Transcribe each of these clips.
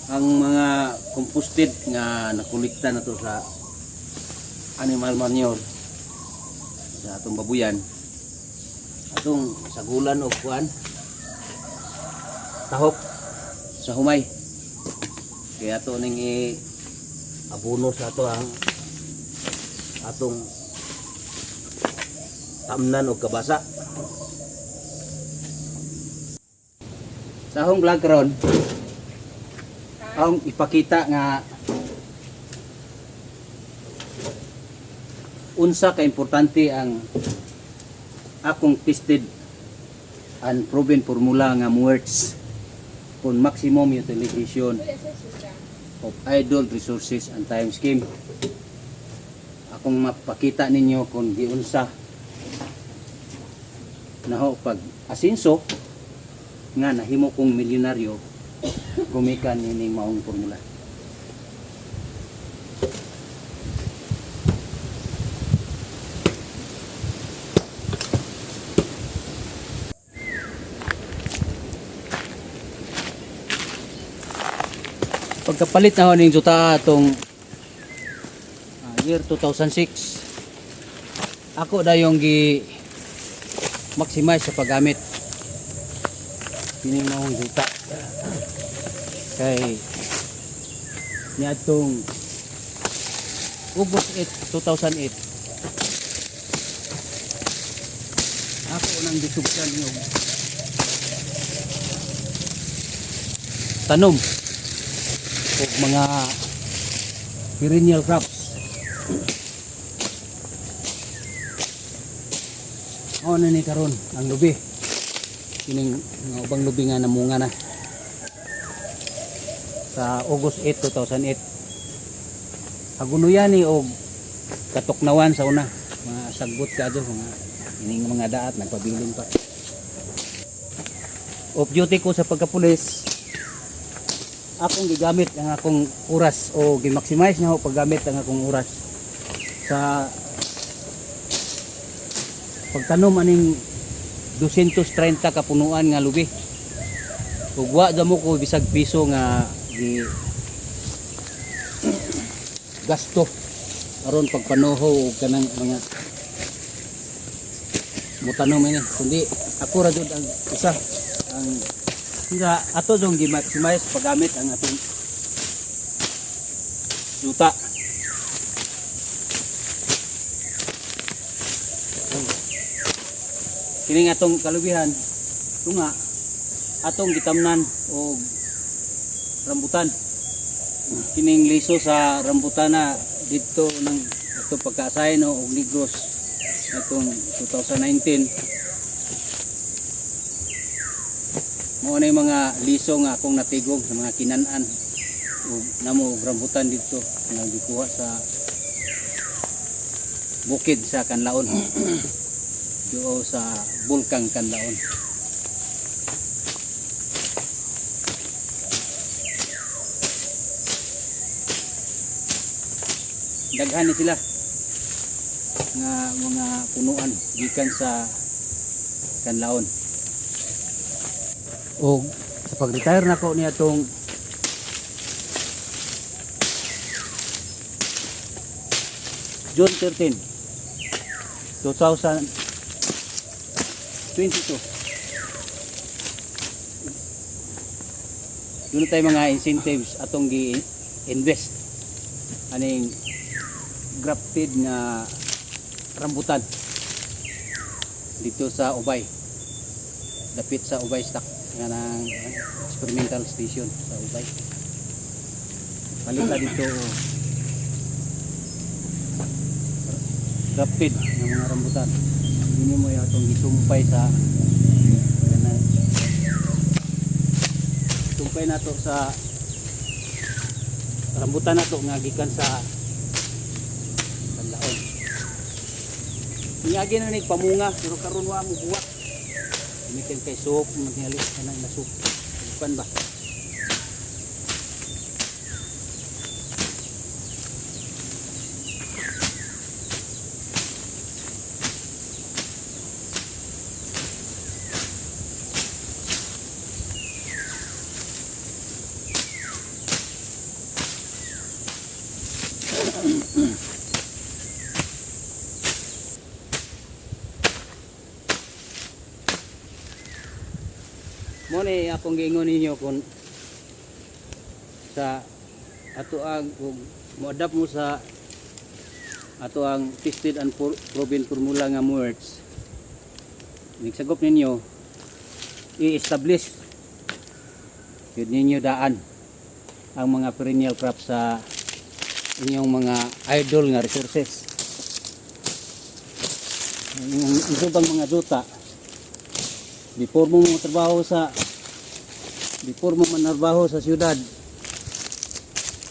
Ang mga composted nga nakolekta na to sa animal manure sa atong babuyan, atong sagulan o kuan tahok sa humay, kaya ato ning abono sa ato ang atong tamnan o kabasa. Sa akong vlog karon ang ipakita nga unsa ka importante ang akong tested and proven formula nga works for maximum utilization of idle resources and time scheme. Akong mapakita ninyo kung giunsa naho pag asinso nga nahimo kong milyonaryo gumikan nining maong formula. Pagkapalit na ho ning juta atong year 2006, ako dayong gi maximize sa paggamit kining maong juta kay niadtong August 8, 2008 ako nang gisugdan yung tanom o mga perennial crops. Ano ni karon ang lubi kining mga ubang lubi nga namunga na sa August 8, 2008. Agunuyan ni og katoknawan sa una, mga sagbot kadto mga ining mga daat nagpabilin pa. Off duty ko sa pagkapulis, akong gigamit ang akong oras o gi-maximize na ako paggamit ang akong oras sa pagtanom aning 230 ka punuan nga lubi. Ug wa damo ko bisag piso nga di gasto aron pagpanuho og kanang mga mutanom ini, kundi ako ra jud ang usa ang nga ato dong gi-maximize paggamit ang atong juta. Kining atong kalubihan tunga atong gitamnan og rambutan. Kining liso sa rambutan na dito ng ato pagkaasahin no og Negros atong 2019. Mo na mga liso nga akong natigog sa mga kinanan ug namo og rambutan dito nga gikuha sa bukid sa Kanlaon. Doon sa Bulkang Kanlaon. Daghan ni sila nga mga punuan gikan sa Kanlaon. O sa pag-retire nako niya tong June 13, 2022. Doon tayo mga incentives atong gi-invest aning grafted nga rambutan dito sa Ubay, dapit sa Ubay Stock nga ng experimental station sa Ubay. Palita dito grafted ng mga rambutan. Hindi mo yatong gisumpay sa sumpay na to sa rambutan na to nga gikan sa Kanlaon. Niyagi na ni pamunga pero karon wa mo buwak. Gamitin kay soup, matingali ka na na soup. Bukan ba? Mo ni akong giingon ninyo kung sa ato ang kung mo-adapt mo sa ato ang tested and proven formula nga words. Nigsagop ninyo i-establish yun ninyo daan ang mga perennial crops sa inyong mga idol nga resources. Yung bang mga duta before mo manarbaho sa syudad,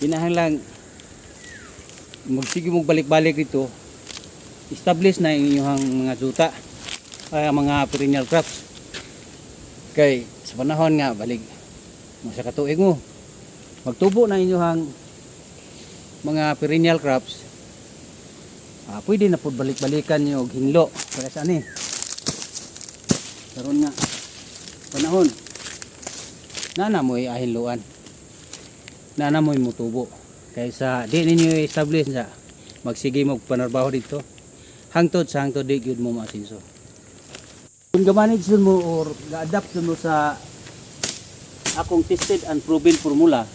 kinahanglan magsige mong balik-balik dito, establish na yung inyong mga duta ay mga perennial crops. Kay sa panahon nga balik mo sa katuig mo, magtubo na inyong mga perennial crops, pwede na po balik-balikan nyo og hinlo para sa ani karon nga panahon nana mo ahinluan, nana mo mutubo kaysa di ninyo establish na magsige mo panarbaho dito hangtod di gyud mo maasinso. Kung gamanid mo or ga-adapt mo sa akong tested and proven formula,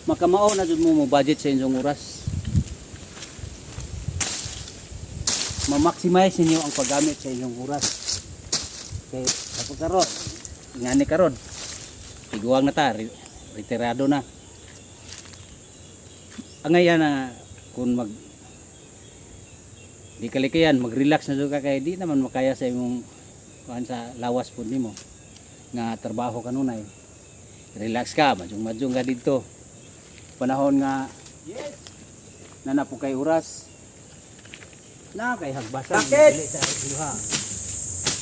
makamao na jud mo budget sa inyong oras, ma-maximize ninyo ang paggamit sa inyong oras. Kay kapag karon ngani karon tiguang na ta, retirado na angayan na kung di kalikayan mag-relax na jud ka kay di naman makaya sa imong kuan sa lawas pud nimo nga trabaho kanunay. Relax ka, majung ka dito panahon nga na po kay oras na kay hagbasan dili sa iluha.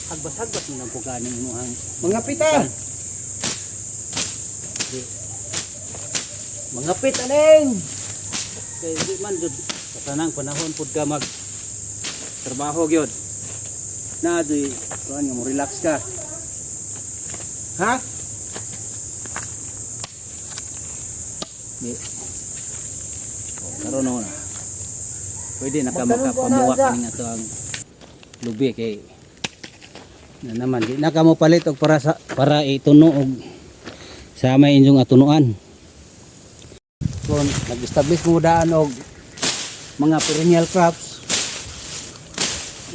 Hagbas-hagbas mo nang puganin mo ang Mga pita. mga pit aning kay di man jud sa tanang panahon pud ka mag trabaho gyud na di kuan nga mo relax ka Ha? di karon na pwede na ka makapamuwak ning ato ang lubi kay na naman di na ka mo palit og para ituno og sa may inyong atunuan. Kung nag-establish mo daan og mga perennial crops,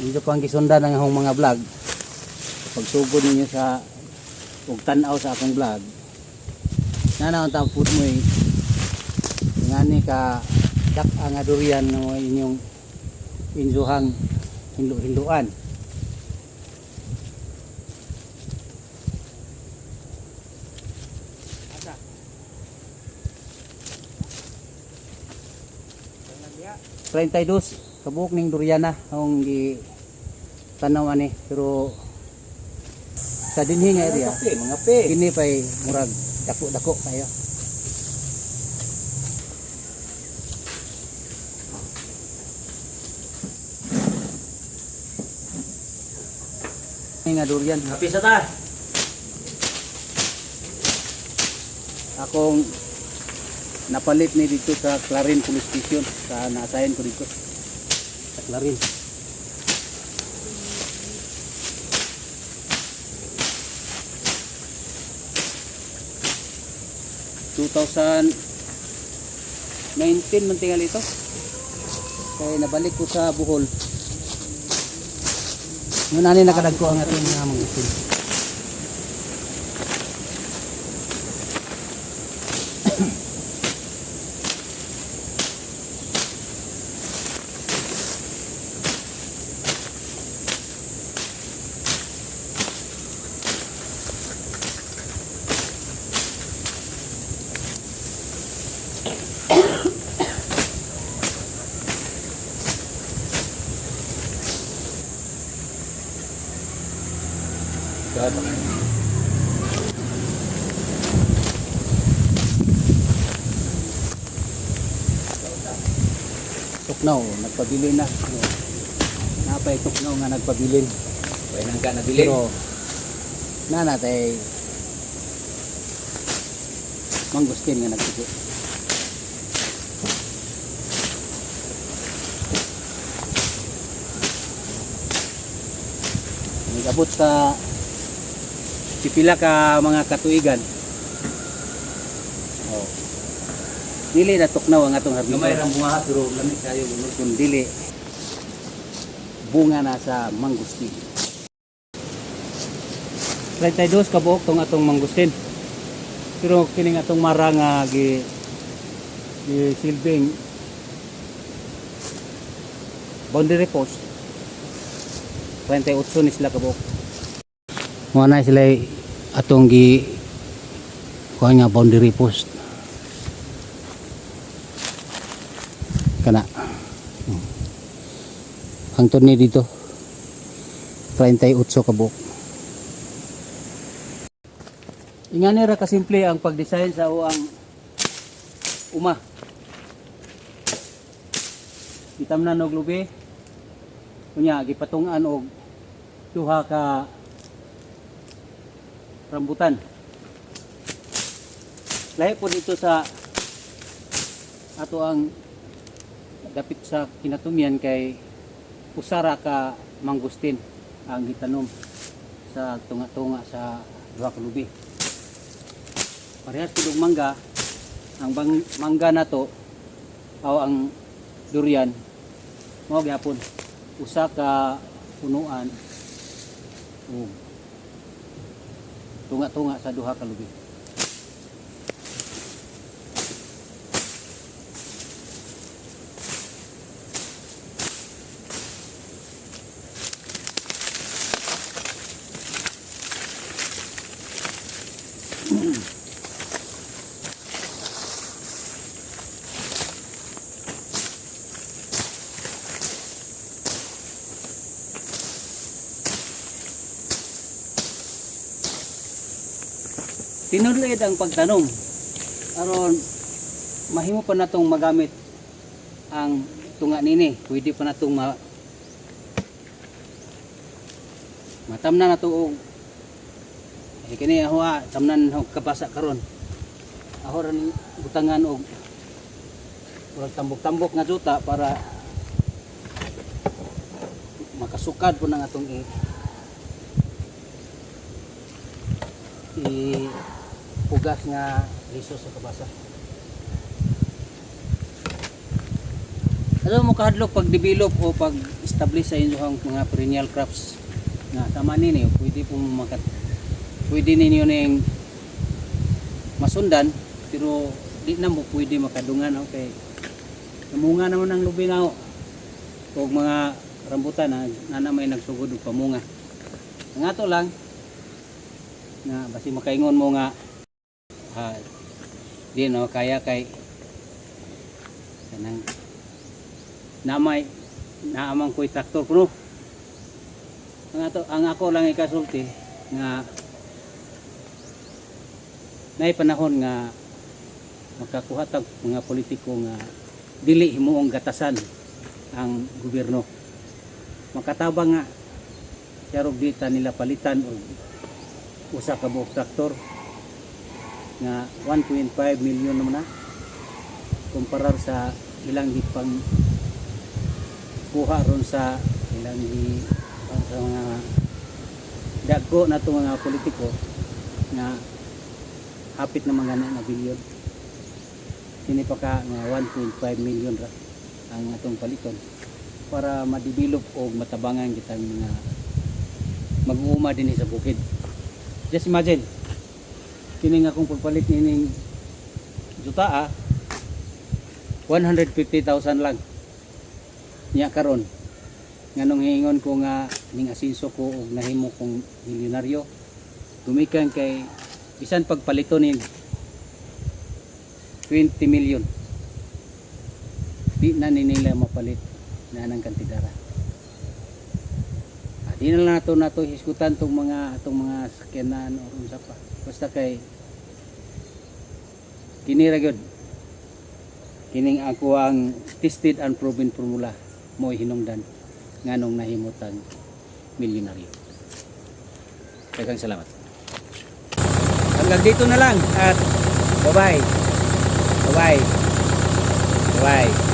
inyo pang gisundan ang akong mga vlog, pagsugod ninyo sa og tan-aw sa akong vlog, nanaon ta pud mo ngani ka dak ang durian no inyong injuhang hinlo-hinluan. Dos kabuk ning duriana ang gi tanaw ani pero sa dinhi nga area Mga pe. kini pay murag dako-dako kayo. Ini nga durian Happy sa ta. akong napalit ni dito sa Clarin Police Station sa naasayan ko dito sa Clarin. ...2019 man tingal ito kaya nabalik ko sa Bohol nung nani nakadagko ang ating mga itin. Tuknaw, nagpabilin na. Napay tuknaw nga nagpabilin. Pwede nang ka nabilin. Pero nanatay mangustin nga nagtugo. Nagabot sa pipila ka mga katuigan. Oh. Dili na tuknaw ang atong harbisan. Gamay rang bunga pero lamig kayo. Kung dili bunga na sa mangustin. 32 ka buok tong atong mangustin. Pero kining atong mara nga gi silbing boundary post 28 ni sila ka buok. Mo na sila atong gi kuha nga boundary post. Kana. Hangtod ni dito 38 ka buok. Ingani ra kasimple ang pagdesign sa uang uma. Gitamnan og lubi. Kunya gipatungan og duha ka rambutan. Lahi po dito sa ato ang dapit sa kinatumian kay usara ka mangustin ang gitanom sa tunga-tunga sa duha ka lubi. Parehas pud mangga, ang mangga na to o ang durian mao gyapon usa ka punuan o tunga-tunga sa duha ka lubi. Tinulid ang pagtanom aron mahimo pa natong magamit ang tunga nini. Pwede pa natong matamnan nato og kini ako tamnan og kabasa karon. Ako ran butangan og tambok-tambok nga juta para makasukad po ng atong pugas nga liso sa kabasa. Ano mo kahadlok pag develop o pag establish sa inyong mga perennial crops nga tama nini pwede po pwede ninyo ning masundan pero di na mo pwede makadungan okay. Namunga naman ang lubi na o mga rambutan na may nagsugod og pamunga. Ang ato lang na basi makaingon mo nga di no kaya kay kanang namay naamang ko'y traktor kuno. Ang ako lang ikasulti nga nay panahon nga makakuha tag mga politiko nga dili himuong gatasan ang gobyerno. Makatabang nga sarog dita nila palitan og usa ka buok traktor nga 1.5 million naman na kumparar sa ilang gipang kuha ron sa ilang sa mga dagko na itong mga politiko na hapit na mga na bilyon. Kini pa ka nga 1.5 million ra ang atong paliton para ma-develop o matabangan kitang mga mag-uuma din sa bukid. Just imagine kini nga kung pagpalit nining juta 150,000 lang niya karon nganong hiingon ko nga ning asinso ko og nahimo kong milyonaryo gumikan kay bisan pagpalito ni 20 million di na nila mapalit na nang kantidara. Di na lang nato hisgutan tong mga sakyanan o unsa pa. Basta kay kini ra gyud. Kining ako ang tested and proven formula mo hinungdan nganong nahimutang milyonaryo. Daghang salamat. Hanggang dito na lang at bye-bye. Bye-bye. Bye-bye.